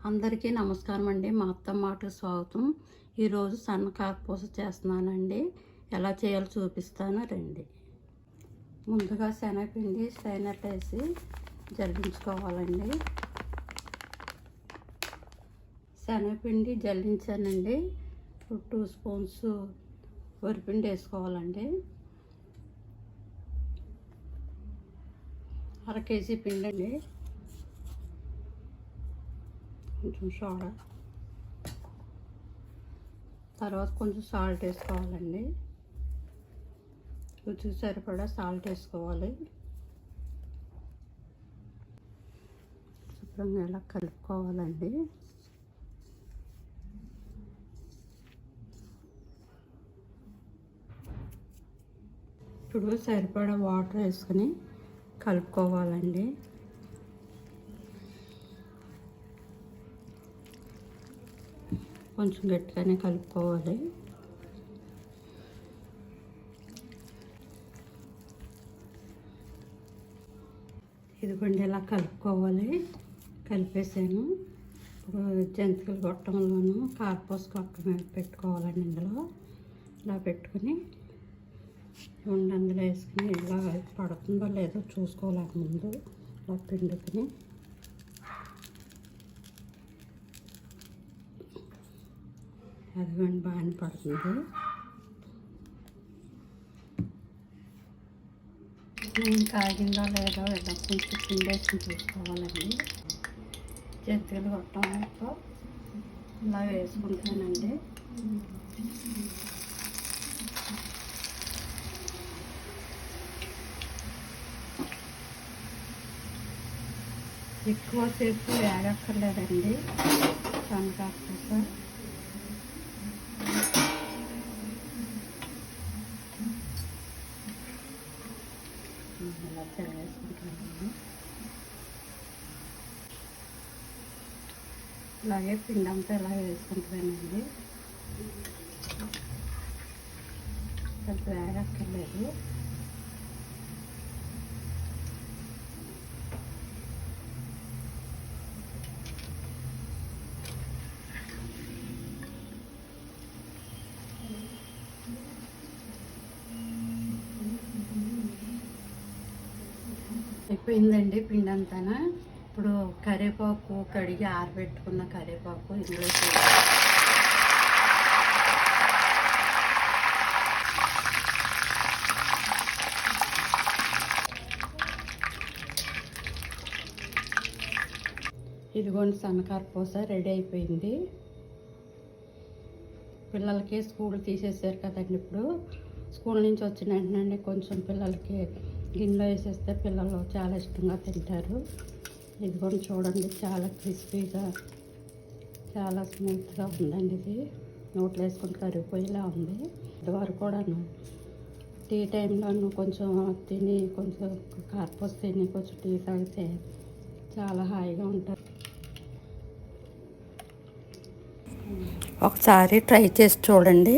అందరికీ నమస్కారం అండి. మా అత్తమ్మ మాటకు స్వాగతం. ఈరోజు సన్న కారపూస చేస్తున్నానండి. ఎలా చేయాలో చూపిస్తాను రండి. ముందుగా శనగపిండి స్ట్రైనర్ వేసి జల్లించుకోవాలండి. శనగపిండి జల్లించానండి. 2 స్పూన్స్ వరిపిండి వేసుకోవాలండి. 1/2 కేజీ పిండి అండి. కొంచెం సోడా, తర్వాత కొంచెం సాల్ట్ వేసుకోవాలండి. రుచికి సరిపడా సాల్ట్ వేసుకోవాలి. శుభ్రంగా ఇలా కలుపుకోవాలండి. ఇప్పుడు సరిపడా వాటర్ వేసుకొని కలుపుకోవాలండి. కొంచెం గట్టిగానే కలుపుకోవాలి. ఇదిగోండి ఇలా కలుపుకోవాలి. కలిపేసాను. ఇప్పుడు జంతికలు గొట్టంలోను కారపూస గొట్టం మీద పెట్టుకోవాలండి. ఇందులో ఇలా పెట్టుకుని అందులో వేసుకుని ఇలా పడుతుందో లేదో చూసుకోవాలి. ముందు ఇలా పిండుకుని అదిగోండి బాగానే పడుతుంది. నేను కాగిందో లేదో ఇలా కొంచెం పిండేసి చూసుకోవాలండి. జంతికలు గొట్టంతో ఇలా వేసుకుంటానండి. ఎక్కువసేపు వేగక్కర్లేదండి సన్నకారపూస. ఇలా తిరగేసుకుంటానండి. ఇలాగే పిండి అంతా ఇలా వేసుకుంటానండి. కొంచెం వేగక్కర్లేదు. అయిపోయిందండి పిండి అంతా. ఇప్పుడు కరివేపాకు కడిగి ఆరబెట్టుకున్న కరివేపాకు ఇందులో ఇదిగోండి సన్నకారపూస రెడీ అయిపోయింది. పిల్లలకి స్కూల్ తీసేసారు కదండి. ఇప్పుడు స్కూల్ నుంచి వచ్చిన వెంటనే కొంచెం పిల్లలకి గిన్నెలో వేసేస్తే పిల్లలు చాలా ఇష్టంగా తింటారు. ఇదిగోండి చూడండి, చాలా క్రిస్పీగా చాలా స్మూత్గా ఉందండి. ఇది నోట్లో వేసుకొని కరిగిపోయేలా ఉంది. ఇదివరకు కూడాను టీ టైంలోనూ కొంచెం తిని కొంచెం కారపూస తిని కొంచెం టీ తాగితే చాలా హాయిగా ఉంటుంది. ఒకసారి ట్రై చేసి చూడండి.